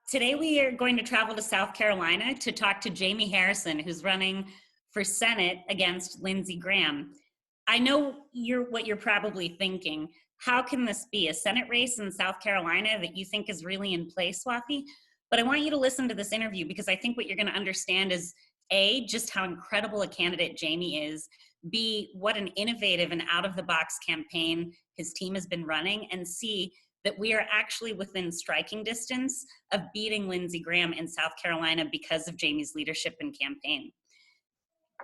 Today we are going to travel to South Carolina to talk to Jaime Harrison, who's running for Senate against Lindsey Graham. I know what you're probably thinking. How can this be? A Senate race in South Carolina that you think is really in play, Swathi? But I want you to listen to this interview because I think what you're going to understand is A, just how incredible a candidate Jaime is, B, what an innovative and out-of-the-box campaign his team has been running, and C, that we are actually within striking distance of beating Lindsey Graham in South Carolina because of Jaime's leadership and campaign.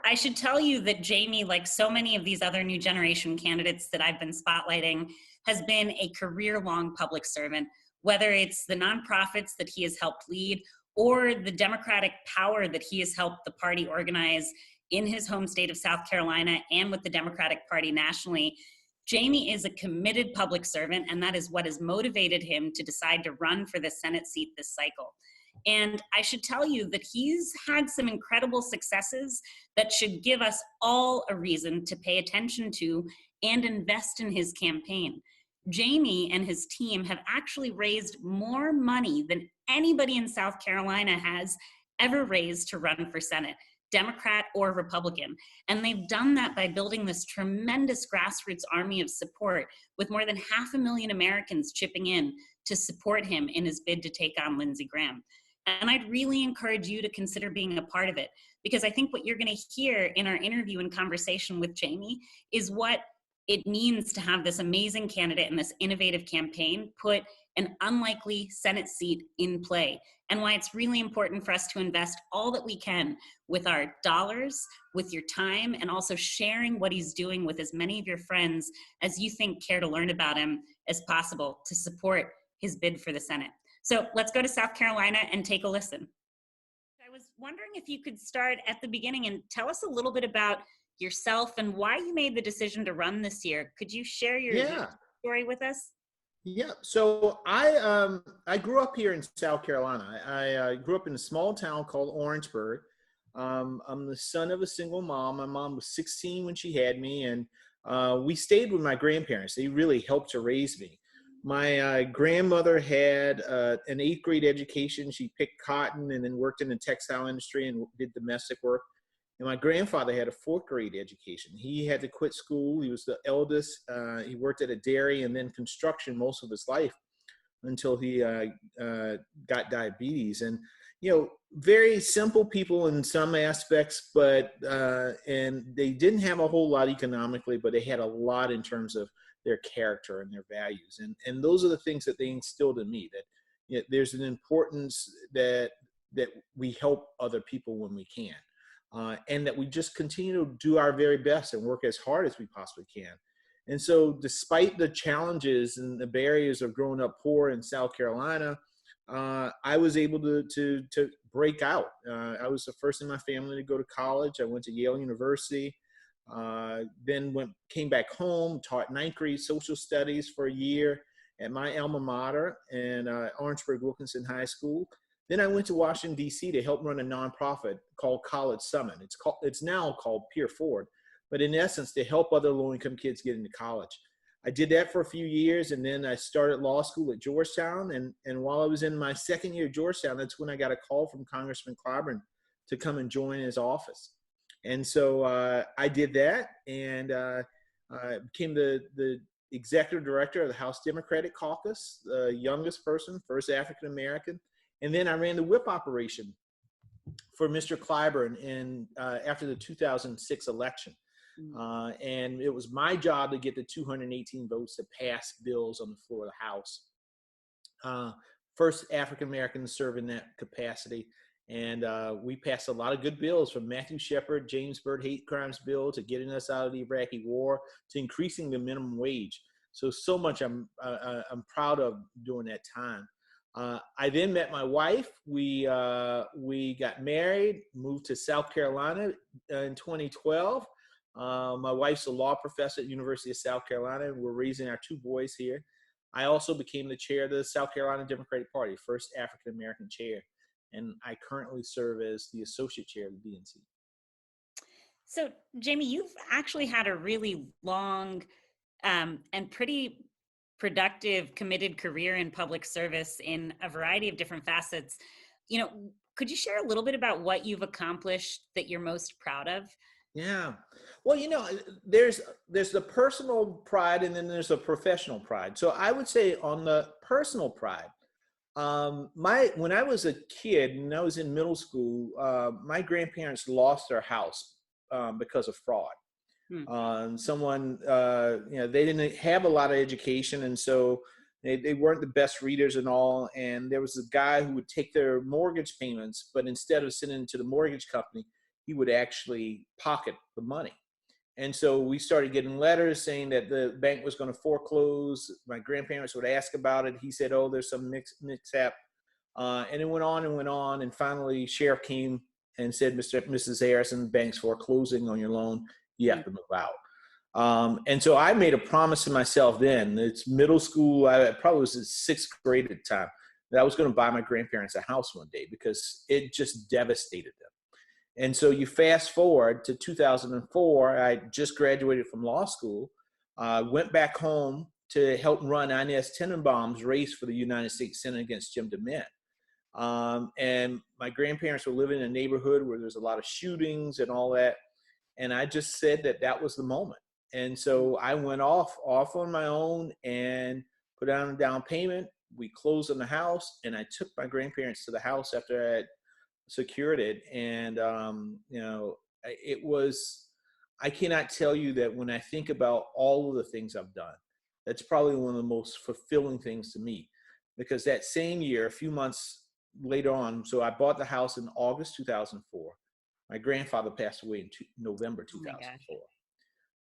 I should tell you that Jaime, like so many of these other new generation candidates that I've been spotlighting, has been a career-long public servant, whether it's the nonprofits that he has helped lead or the Democratic power that he has helped the party organize in his home state of South Carolina and with the Democratic Party nationally. Jaime is a committed public servant, and that is what has motivated him to decide to run for the Senate seat this cycle. And I should tell you that he's had some incredible successes that should give us all a reason to pay attention to and invest in his campaign. Jaime and his team have actually raised more money than anybody in South Carolina has ever raised to run for Senate, Democrat or Republican. And they've done that by building this tremendous grassroots army of support with more than 500,000 Americans chipping in to support him in his bid to take on Lindsey Graham. And I'd really encourage you to consider being a part of it, because I think what you're going to hear in our interview and conversation with Jaime is what it means to have this amazing candidate and this innovative campaign put an unlikely Senate seat in play, and why it's really important for us to invest all that we can with our dollars, with your time, and also sharing what he's doing with as many of your friends as you think care to learn about him as possible to support his bid for the Senate. So let's go to South Carolina and take a listen. I was wondering if you could start at the beginning and tell us a little bit about yourself and why you made the decision to run this year. Could you share your story with us? Yeah, so I grew up here in South Carolina. I grew up in a small town called Orangeburg. I'm the son of a single mom. My mom was 16 when she had me, and we stayed with my grandparents. They really helped to raise me. My grandmother had an 8th grade education. She picked cotton and then worked in the textile industry and did domestic work. And my grandfather had a 4th grade education. He had to quit school. He was the eldest. He worked at a dairy and then construction most of his life until he got diabetes. And, you know, very simple people in some aspects, but and they didn't have a whole lot economically, but they had a lot in terms of their character and their values. And those are the things that they instilled in me, that, you know, there's an importance that we help other people when we can. And that we just continue to do our very best and work as hard as we possibly can. And so despite the challenges and the barriers of growing up poor in South Carolina, I was able to break out. I was the first in my family to go to college. I went to Yale University, then came back home, taught 9th grade social studies for a year at my alma mater in Orangeburg Wilkinson High School. Then I went to Washington, D.C. to help run a nonprofit called College Summit. It's now called Peer Forward, but in essence, to help other low-income kids get into college. I did that for a few years, and then I started law school at Georgetown. And while I was in my 2nd year at Georgetown, that's when I got a call from Congressman Clyburn to come and join his office. And so I did that, and became the executive director of the House Democratic Caucus, the youngest person, first African-American. And then I ran the whip operation for Mr. Clyburn after the 2006 election. And it was my job to get the 218 votes to pass bills on the floor of the House. First African-American to serve in that capacity. And we passed a lot of good bills, from Matthew Shepard, James Byrd hate crimes bill, to getting us out of the Iraqi war, to increasing the minimum wage. So much I'm proud of during that time. I then met my wife. We got married, moved to South Carolina in 2012. My wife's a law professor at the University of South Carolina, and we're raising our 2 boys here. I also became the chair of the South Carolina Democratic Party, first African-American chair, and I currently serve as the associate chair of the DNC. So, Jaime, you've actually had a really long and pretty productive, committed career in public service in a variety of different facets. Could you share a little bit about what you've accomplished that you're most proud of? Yeah. Well, there's the personal pride and then there's a professional pride. So I would say on the personal pride, when I was a kid and I was in middle school, my grandparents lost their house because of fraud. Someone, they didn't have a lot of education, and so they weren't the best readers and all. And there was a guy who would take their mortgage payments, but instead of sending it to the mortgage company, he would actually pocket the money. And so we started getting letters saying that the bank was going to foreclose. My grandparents would ask about it. He said, "Oh, there's some mix-up." And it went on and went on. And finally, sheriff came and said, Mrs. Harrison, the bank's foreclosing on your loan. You have to move out. And so I made a promise to myself then. It's middle school. I probably was in sixth grade at the time, that I was going to buy my grandparents a house one day because it just devastated them. And so you fast forward to 2004, I just graduated from law school, went back home to help run Inez Tenenbaum's race for the United States Senate against Jim DeMint. And my grandparents were living in a neighborhood where there's a lot of shootings and all that. And I just said that was the moment. And so I went off on my own and put down a down payment. We closed on the house, and I took my grandparents to the house after I had secured it. And, I cannot tell you that when I think about all of the things I've done, that's probably one of the most fulfilling things to me, because that same year, a few months later on, so I bought the house in August 2004. My grandfather passed away in November 2004.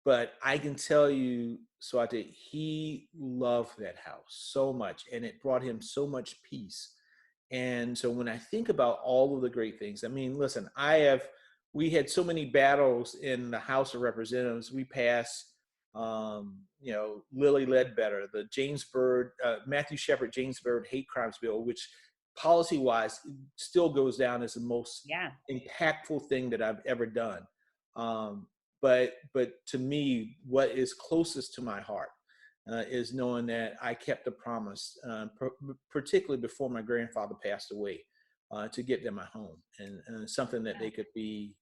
But I can tell you, Swati, he loved that house so much, and it brought him so much peace. And so when I think about all of the great things, I mean, listen, we had so many battles in the House of Representatives. We passed, Lilly Ledbetter, the Matthew Shepard, James Byrd hate crimes bill, which policy-wise still goes down as the most impactful thing that I've ever done. But to me, what is closest to my heart is knowing that I kept the promise, particularly before my grandfather passed away, to get them a home and something that they could be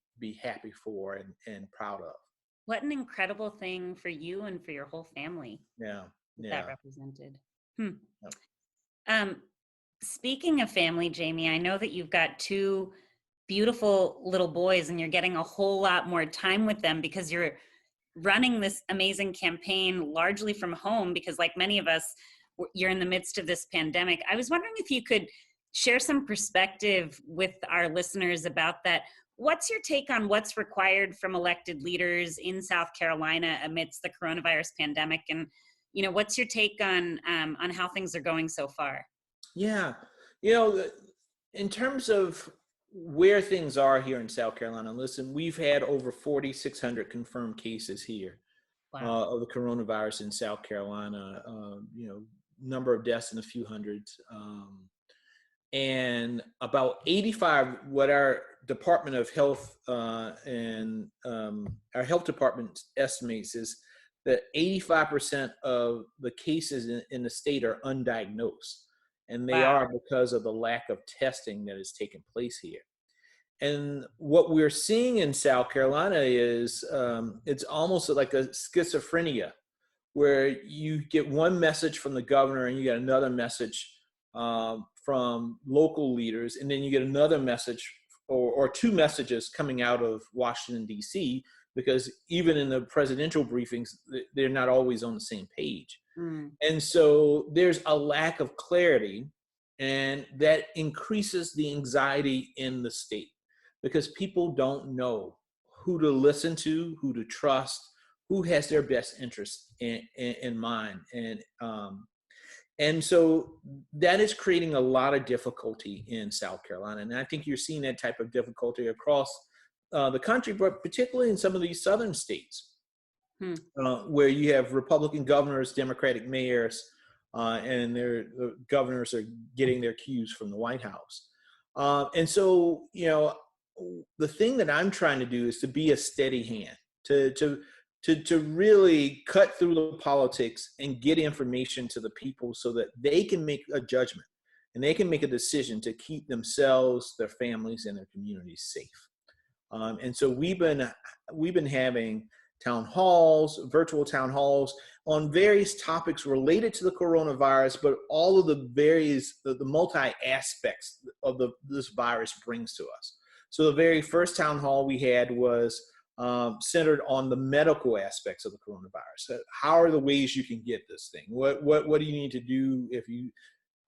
happy for and proud of. What an incredible thing for you and for your whole family. That represented. Speaking of family, Jaime, I know that you've got two beautiful little boys and you're getting a whole lot more time with them because you're running this amazing campaign largely from home, because like many of us, you're in the midst of this pandemic. I was wondering if you could share some perspective with our listeners about that. What's your take on what's required from elected leaders in South Carolina amidst the coronavirus pandemic? And, what's your take on how things are going so far? Yeah. In terms of where things are here in South Carolina, listen, we've had over 4,600 confirmed cases here of the coronavirus in South Carolina, number of deaths in a few hundreds. And about 85, what our Department of Health and our health department estimates is that 85% of the cases in the state are undiagnosed. And they are because of the lack of testing that has taken place here. And what we're seeing in South Carolina is it's almost like a schizophrenia, where you get one message from the governor and you get another message from local leaders, and then you get another message or two messages coming out of Washington, D.C., because even in the presidential briefings, they're not always on the same page. And so there's a lack of clarity, and that increases the anxiety in the state because people don't know who to listen to, who to trust, who has their best interest in mind. And so that is creating a lot of difficulty in South Carolina. And I think you're seeing that type of difficulty across the country, but particularly in some of these southern states. Where you have Republican governors, Democratic mayors, and the governors are getting their cues from the White House. And so, the thing that I'm trying to do is to be a steady hand, to to really cut through the politics and get information to the people so that they can make a judgment and they can make a decision to keep themselves, their families, and their communities safe. And so we've been having town halls, virtual town halls on various topics related to the coronavirus, but all of the various, the multi aspects of this virus brings to us. So the very first town hall we had was centered on the medical aspects of the coronavirus. How are the ways you can get this thing? What do you need to do if you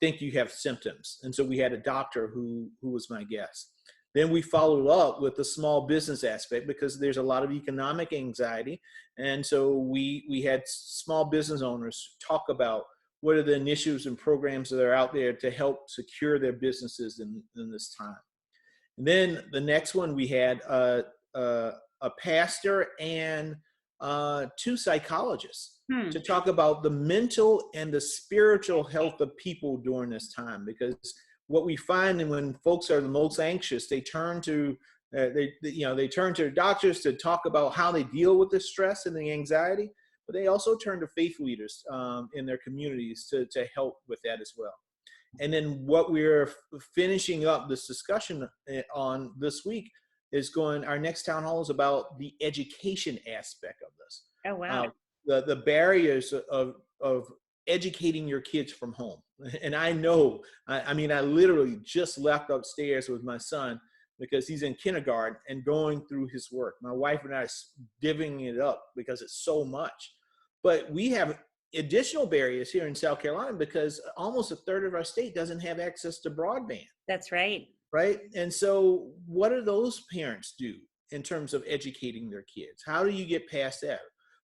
think you have symptoms? And so we had a doctor who was my guest. Then we followed up with the small business aspect because there's a lot of economic anxiety. And so we had small business owners talk about what are the initiatives and programs that are out there to help secure their businesses in this time. And then the next one, we had a pastor and two psychologists to talk about the mental and the spiritual health of people during this time, because what we find when folks are the most anxious, they turn to they turn to doctors to talk about how they deal with the stress and the anxiety, but they also turn to faith leaders in their communities to help with that as well. And then what we're finishing up this discussion on this week is our next town hall is about the education aspect of this. Oh, wow. The barriers of educating your kids from home. And I know, I literally just left upstairs with my son because he's in kindergarten and going through his work. My wife and I are divvying it up because it's so much. But we have additional barriers here in South Carolina because almost a third of our state doesn't have access to broadband. That's right. Right? And so what do those parents do in terms of educating their kids? How do you get past that?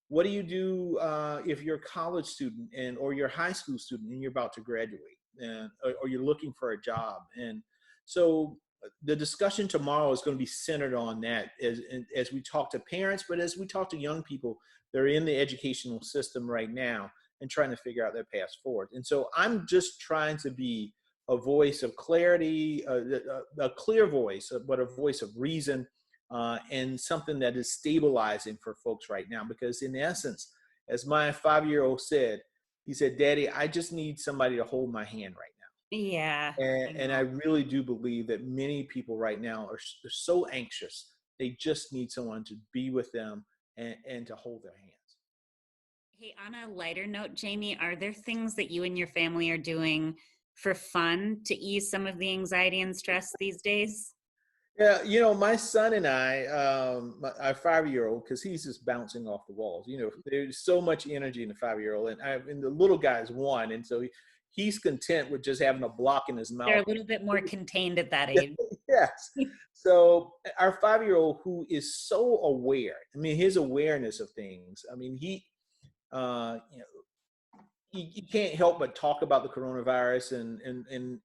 What do you do if you're a college student or you're a high school student and you're about to graduate or you're looking for a job? And so the discussion tomorrow is going to be centered on that as we talk to parents, but as we talk to young people that are in the educational system right now and trying to figure out their path forward. And so I'm just trying to be a voice of clarity, a clear voice, but a voice of reason, and something that is stabilizing for folks right now. Because in essence, as my 5-year-old said, he said, "Daddy, I just need somebody to hold my hand right now." Yeah. And I really do believe that many people right now are so anxious. They just need someone to be with them and to hold their hands. Hey, on a lighter note, Jaime, are there things that you and your family are doing for fun to ease some of the anxiety and stress these days? Yeah, my son and I, our 5-year-old, because he's just bouncing off the walls. There's so much energy in the 5-year-old, and the little guy's 1, and so he's content with just having a block in his mouth. They're a little bit more contained at that age. Yes. So our 5-year-old, who is so aware, his awareness of things. He can't help but talk about the coronavirus and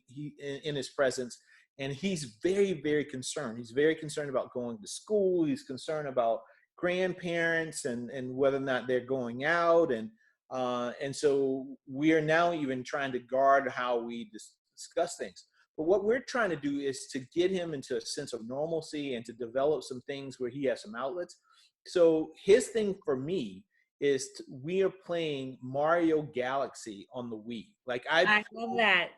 he in his presence. And he's very, very concerned. He's very concerned about going to school. He's concerned about grandparents and whether or not they're going out. And so we are now even trying to guard how we discuss things. But what we're trying to do is to get him into a sense of normalcy and to develop some things where he has some outlets. So his thing for me is we are playing Mario Galaxy on the Wii. I love that.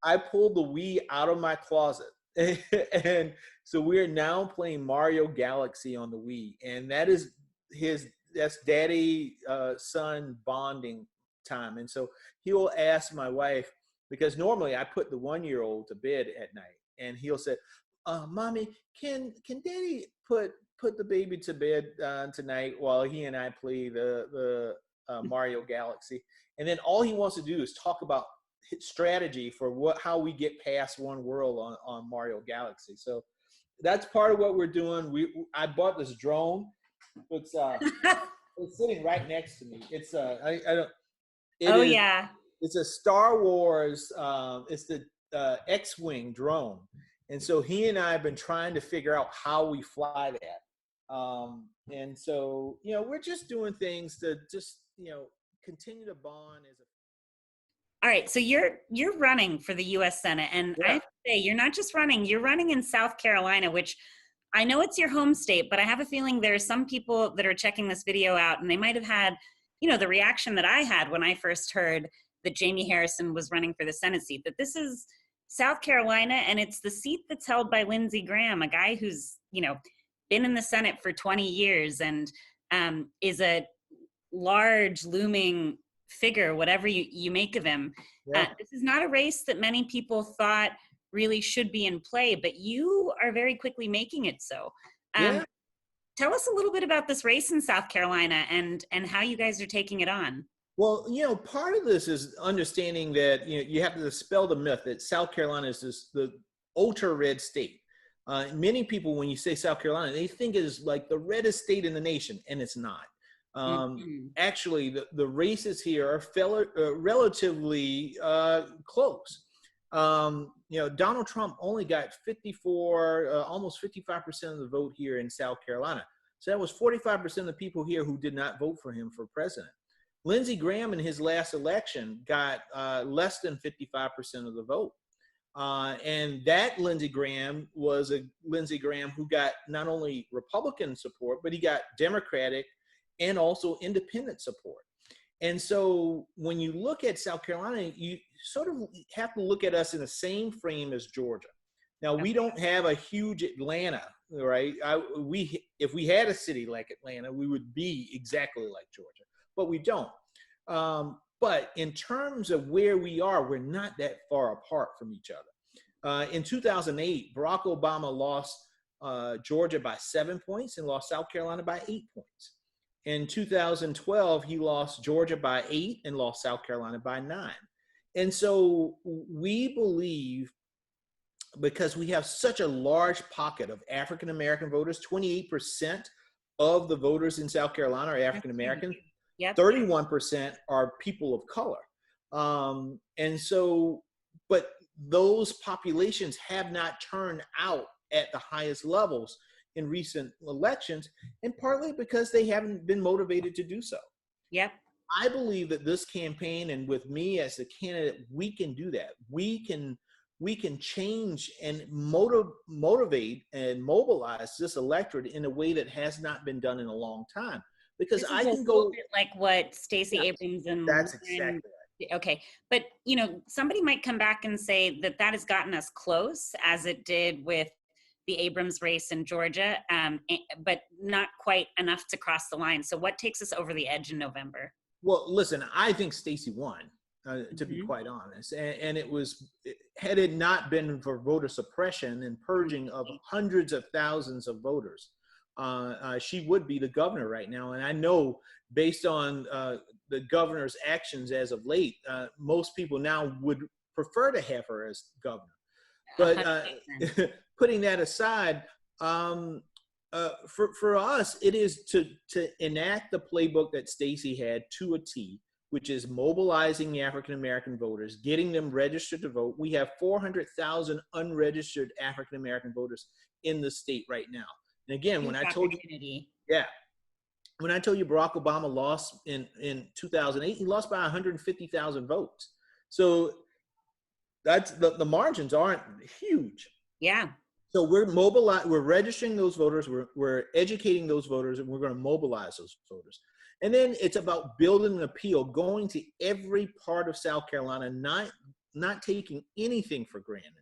I pulled the Wii out of my closet. And so we are now playing Mario Galaxy on the Wii. And that's daddy, son bonding time. And so he will ask my wife, because normally I put the 1-year-old to bed at night, and he'll say, "Mommy, can daddy put the baby to bed tonight while he and I play the Mario Galaxy?" And then all he wants to do is talk about strategy for how we get past one world on Mario Galaxy. So that's part of what we're doing. I bought this drone. It's sitting right next to me. It's it's a Star Wars. It's the X-wing drone, and so he and I have been trying to figure out how we fly that. And so we're just doing things to just continue to bond as a. All right, so you're running for the U.S. Senate, and Yeah. I have to say, you're not just running; you're running in South Carolina, which I know it's your home state, but I have a feeling there are some people that are checking this video out and they might have had, the reaction that I had when I first heard that Jaime Harrison was running for the Senate seat, that this is South Carolina and it's the seat that's held by Lindsey Graham, a guy who's, been in the Senate for 20 years and is a large looming figure, whatever you make of him. Yeah. This is not a race that many people thought really should be in play, but you are very quickly making it so. Yeah. Tell us a little bit about this race in South Carolina and how you guys are taking it on. Well, part of this is understanding that you have to dispel the myth that South Carolina is the ultra red state. Many people, when you say South Carolina, they think it is like the reddest state in the nation, and it's not. Actually, the races here are relatively close. Donald Trump only got 54, almost 55% of the vote here in South Carolina. So that was 45% of the people here who did not vote for him for president. Lindsey Graham in his last election got less than 55% of the vote. And that Lindsey Graham was a Lindsey Graham who got not only Republican support, but he got Democratic and also independent support. And so when you look at South Carolina, you sort of have to look at us in the same frame as Georgia. Now, we don't have a huge Atlanta, right? If we had a city like Atlanta, we would be exactly like Georgia, but we don't. But in terms of where we are, we're not that far apart from each other. In 2008, Barack Obama lost Georgia by 7 points and lost South Carolina by 8 points. In 2012, he lost Georgia by 8 and lost South Carolina by 9. And so we believe, because we have such a large pocket of African-American voters, 28% of the voters in South Carolina are African-American, Yep. 31% are people of color. And so, but those populations have not turned out at the highest levels in recent elections, and partly because they haven't been motivated to do so. Yep. I believe that this campaign, and with me as the candidate, we can do that. We can change and motivate and mobilize this electorate in a way that has not been done in a long time. Because this I is can go like what Stacey Abrams and that's exactly right. Okay, but somebody might come back and say that has gotten us close, as it did with the Abrams race in Georgia, but not quite enough to cross the line. So what takes us over the edge in November? Well, listen, I think Stacey won, to be quite honest. And had it not been for voter suppression and purging of hundreds of thousands of voters, she would be the governor right now. And I know, based on the governor's actions as of late, most people now would prefer to have her as governor. But putting that aside, for us, it is to enact the playbook that Stacey had to a T, which is mobilizing the African-American voters, getting them registered to vote. We have 400,000 unregistered African-American voters in the state right now. And again, when I told you, when I told you Barack Obama lost in 2008, he lost by 150,000 votes. So that's the margins aren't huge. Yeah. So we're registering those voters, we're educating those voters, and we're going to mobilize those voters. And then it's about building an appeal, going to every part of South Carolina, not taking anything for granted,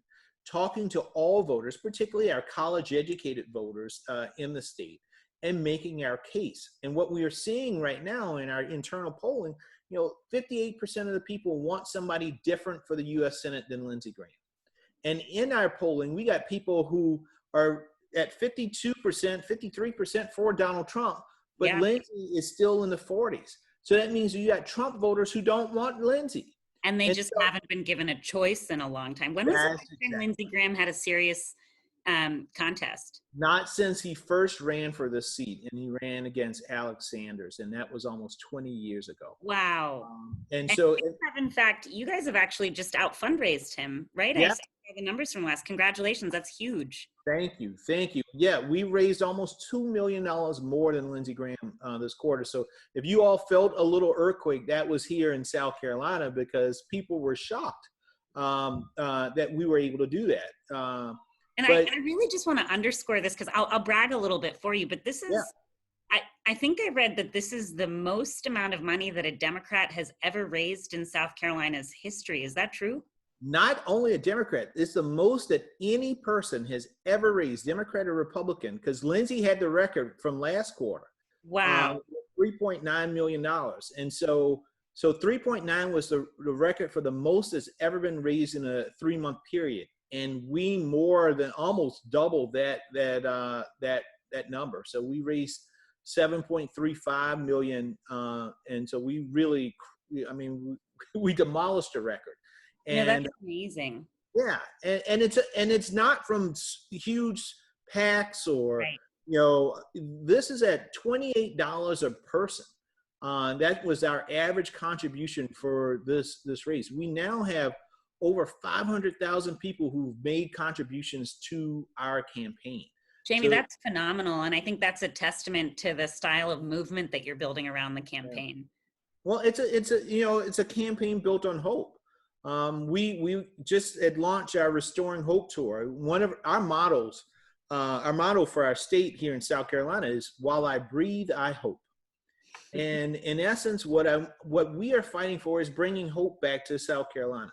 talking to all voters, particularly our college-educated voters in the state, and making our case. And what we are seeing right now in our internal polling, 58% of the people want somebody different for the U.S. Senate than Lindsey Graham. And in our polling, we got people who are at 52%, 53% for Donald Trump, but Lindsey is still in the 40s. So that means you got Trump voters who don't want Lindsey. And they just haven't been given a choice in a long time. When was the last time Lindsey Graham had a serious contest? Not since he first ran for the seat, and he ran against Alex Sanders, and that was almost 20 years ago. Wow. And so, in fact, you guys have actually just out-fundraised him, right? Yeah. I saw the numbers from last. Congratulations. That's huge. Thank you. Yeah, we raised almost $2 million more than Lindsey Graham this quarter. So if you all felt a little earthquake, that was here in South Carolina, because people were shocked that we were able to do that. And But I really just want to underscore this because I'll brag a little bit for you, but this yeah, is, I think I read that this is the most amount of money that a Democrat has ever raised in South Carolina's history. Is that true? not only a Democrat, it's the most that any person has ever raised, Democrat or Republican, because Lindsey had the record from last quarter, Wow. $3.9 million. And so 3.9 was the record for the most that's ever been raised in a 3-month period. And we more than almost doubled that number. So we raised 7.35 million. And so we really, I mean, we demolished the record. That's And amazing. yeah, and it's not from huge packs or, Right. this is at $28 a person. That was our average contribution for this race. We now have over 500,000 people who've made contributions to our campaign. Jaime, So that's phenomenal. And I think that's a testament to the style of movement that you're building around the yeah. campaign. Well, it's a campaign built on hope. We just had launched our Restoring Hope tour. One of our mottos, our motto for our state here in South Carolina is "While I breathe, I hope." And in essence, what we are fighting for is bringing hope back to South Carolina.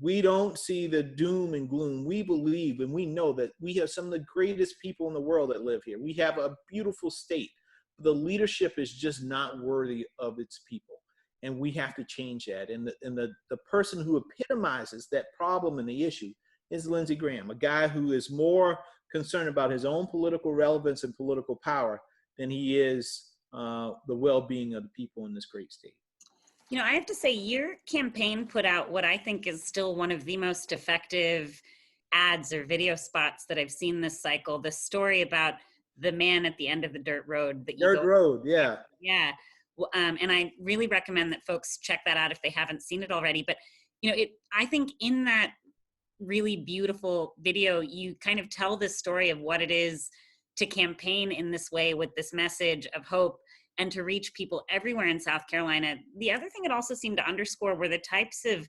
We don't see the doom and gloom. We believe and we know that we have some of the greatest people in the world that live here. We have a beautiful state. The leadership is just not worthy of its people. And we have to change that. And the person who epitomizes that problem and the issue is Lindsey Graham, a guy who is more concerned about his own political relevance and political power than he is the well-being of the people in this great state. I have to say your campaign put out what I think is still one of the most effective ads or video spots that I've seen this cycle. The story about the man at the end of the dirt road that you Dirt road, yeah. Yeah. And I really recommend that folks check that out if they haven't seen it already. But, I think in that really beautiful video, you kind of tell this story of what it is to campaign in this way with this message of hope and to reach people everywhere in South Carolina. The other thing it also seemed to underscore were the types of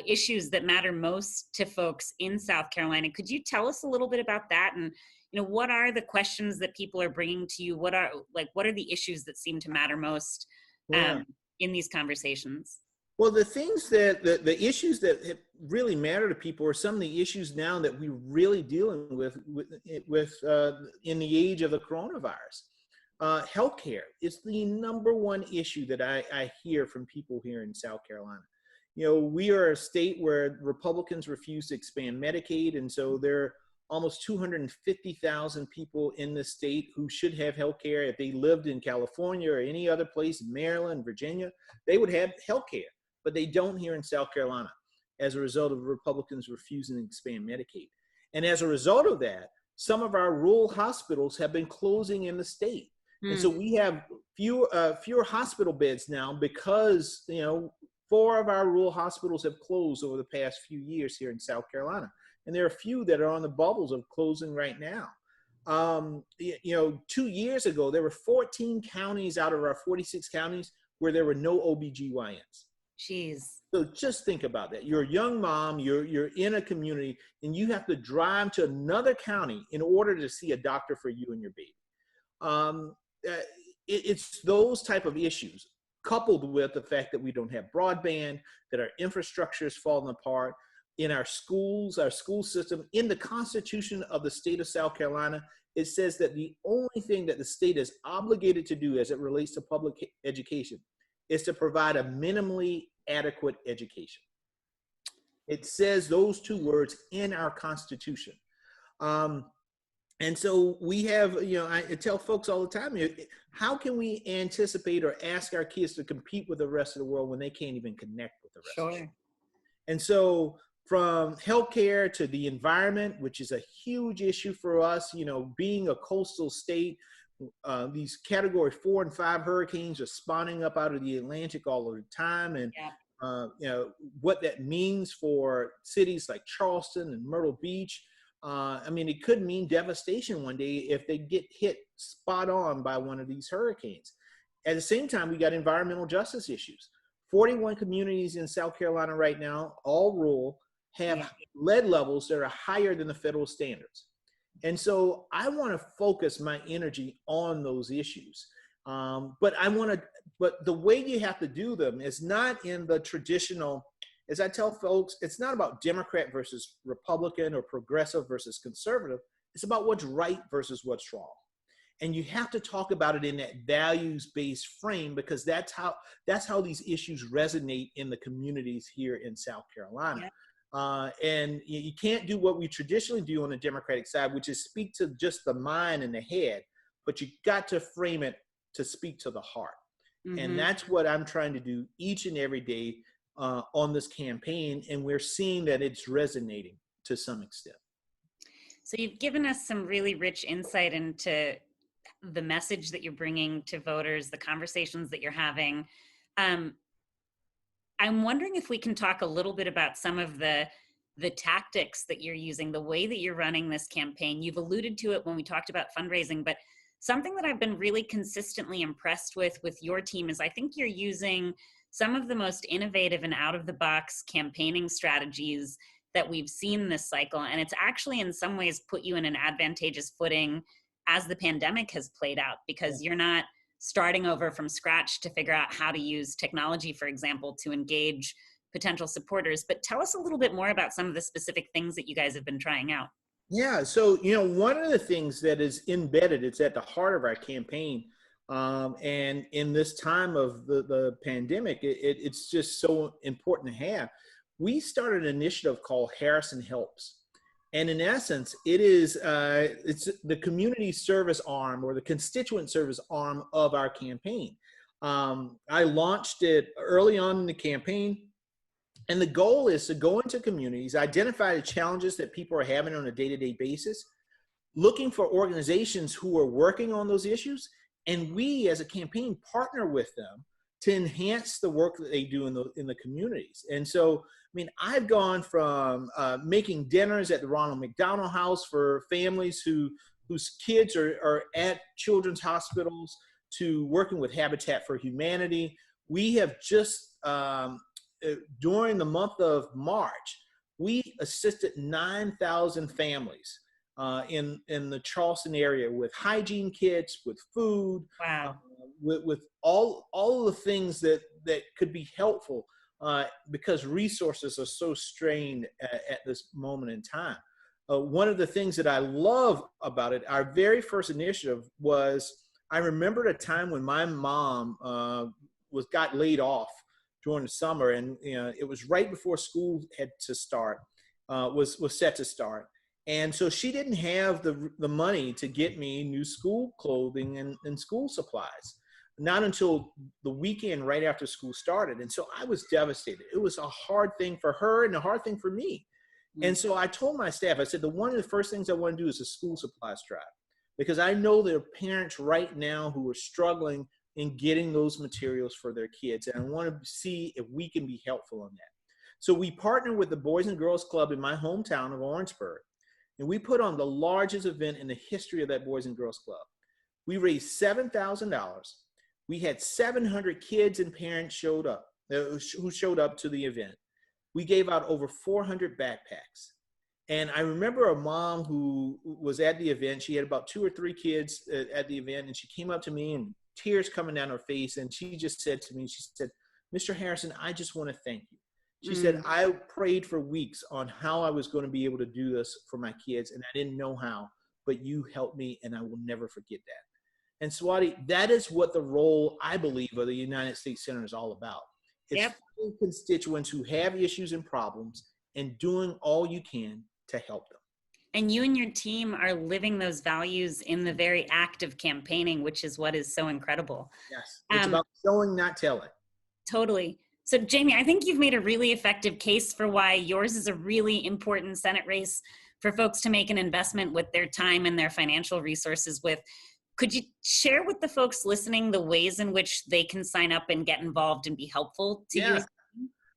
issues that matter most to folks in South Carolina. Could you tell us a little bit about that? And, what are the questions that people are bringing to you? What are the issues that seem to matter most in these conversations? Well, the things the issues that really matter to people are some of the issues now that we're really dealing with in the age of the coronavirus. Healthcare is the number one issue that I hear from people here in South Carolina. We are a state where Republicans refuse to expand Medicaid, and so there are almost 250,000 people in the state who should have health care. If they lived in California or any other place, Maryland, Virginia, they would have health care, but they don't here in South Carolina as a result of Republicans refusing to expand Medicaid. And as a result of that, some of our rural hospitals have been closing in the state. And so we have fewer hospital beds now because, 4 of our rural hospitals have closed over the past few years here in South Carolina. And there are a few that are on the bubbles of closing right now. 2 years ago, there were 14 counties out of our 46 counties where there were no OBGYNs. Jeez. So just think about that. You're a young mom, you're in a community, and you have to drive to another county in order to see a doctor for you and your baby. It's those type of issues, coupled with the fact that we don't have broadband, that our infrastructure is falling apart. In our schools, our school system, in the Constitution of the state of South Carolina, it says that the only thing that the state is obligated to do as it relates to public education is to provide a minimally adequate education. It says those 2 words in our Constitution. And so we have, I tell folks all the time, how can we anticipate or ask our kids to compete with the rest of the world when they can't even connect with the rest of the world? And so from healthcare to the environment, which is a huge issue for us, being a coastal state, these category 4 and 5 hurricanes are spawning up out of the Atlantic all of the time. And, what that means for cities like Charleston and Myrtle Beach. It could mean devastation one day if they get hit spot on by one of these hurricanes. At the same time, we got environmental justice issues. 41 communities in South Carolina right now, all rural, have lead levels that are higher than the federal standards. And so I want to focus my energy on those issues. But the way you have to do them is not in the traditional, as I tell folks, it's not about Democrat versus Republican or progressive versus conservative. It's about what's right versus what's wrong. And you have to talk about it in that values-based frame, because that's how these issues resonate in the communities here in South Carolina. Yeah. And you can't do what we traditionally do on the Democratic side, which is speak to just the mind and the head, but you got to frame it to speak to the heart. Mm-hmm. And that's what I'm trying to do each and every day on this campaign. And we're seeing that it's resonating to some extent. So you've given us some really rich insight into the message that you're bringing to voters, the conversations that you're having. I'm wondering if we can talk a little bit about some of the tactics that you're using, the way that you're running this campaign. You've alluded to it when we talked about fundraising, but something that I've been really consistently impressed with your team is I think you're using some of the most innovative and out-of-the-box campaigning strategies that we've seen this cycle. And it's actually in some ways put you in an advantageous footing as the pandemic has played out, because you're not starting over from scratch to figure out how to use technology, for example, to engage potential supporters. But tell us a little bit more about some of the specific things that you guys have been trying out. Yeah, so, one of the things that is embedded, it's at the heart of our campaign. And in this time of the pandemic, it's just so important to have. We started an initiative called Harrison Helps. And in essence, it's the community service arm or the constituent service arm of our campaign. I launched it early on in the campaign. And the goal is to go into communities, identify the challenges that people are having on a day-to-day basis, looking for organizations who are working on those issues, and we as a campaign partner with them to enhance the work that they do in the communities. And so, I've gone from making dinners at the Ronald McDonald House for families whose kids are at children's hospitals, to working with Habitat for Humanity. We have just during the month of March, we assisted 9,000 families in the Charleston area with hygiene kits, with food, wow, with all of the things that could be helpful because resources are so strained at this moment in time. One of the things that I love about it, our very first initiative was, I remembered a time when my mom got laid off during the summer, and it was right before school had to start, was set to start, and so she didn't have the money to get me new school clothing and school supplies, not until the weekend right after school started. And so I was devastated. It was a hard thing for her and a hard thing for me. Mm-hmm. And so I told my staff, I said, one of the first things I want to do is a school supplies drive, because I know there are parents right now who are struggling in getting those materials for their kids. And I want to see if we can be helpful on that. So we partnered with the Boys and Girls Club in my hometown of Orangeburg, and we put on the largest event in the history of that Boys and Girls Club. We raised $7,000. We had 700 kids and parents who showed up to the event. We gave out over 400 backpacks. And I remember a mom who was at the event. She had about 2 or 3 kids at the event, and she came up to me and tears coming down her face. And she just said to me, she said, "Mr. Harrison, I just want to thank you." She said, "I prayed for weeks on how I was going to be able to do this for my kids, and I didn't know how, but you helped me, and I will never forget that." And Swati, that is what the role, I believe, of the United States Senator is all about. It's finding constituents who have issues and problems and doing all you can to help them. And you and your team are living those values in the very act of campaigning, which is what is so incredible. Yes, it's about showing, not telling. Totally. So Jaime, I think you've made a really effective case for why yours is a really important Senate race for folks to make an investment with their time and their financial resources with. Could you share with the folks listening the ways in which they can sign up and get involved and be helpful to you?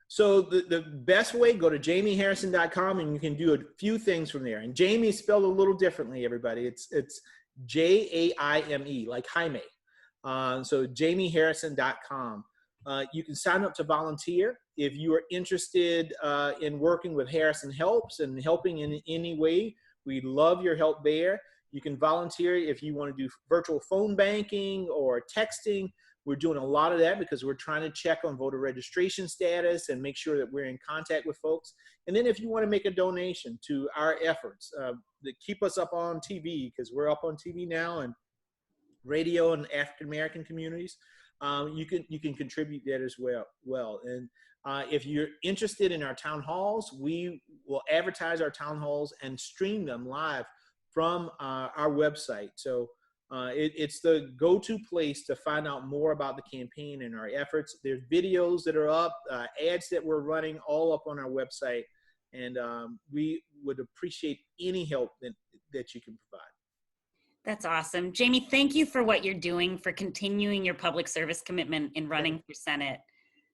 So the best way, go to JaimeHarrison.com, and you can do a few things from there. And Jaime is spelled a little differently, everybody. It's Jaime, like Jaime. So JaimeHarrison.com. You can sign up to volunteer. if you are interested in working with Harrison Helps and helping in any way, we love your help there. You can volunteer if you want to do virtual phone banking or texting. We're doing a lot of that because we're trying to check on voter registration status and make sure that we're in contact with folks. And then if you want to make a donation to our efforts that keep us up on TV, because we're up on TV now and radio and African American communities, you can contribute that as well. And if you're interested in our town halls, we will advertise our town halls and stream them live from our website. So it's the go-to place to find out more about the campaign and our efforts. There's videos that are up, ads that we're running, all up on our website, and we would appreciate any help that you can provide. That's awesome. Jaime, thank you for what you're doing, for continuing your public service commitment in running for Senate.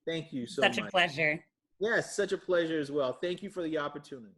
Thank you so much. Such a pleasure. Yes, such a pleasure as well. Thank you for the opportunity.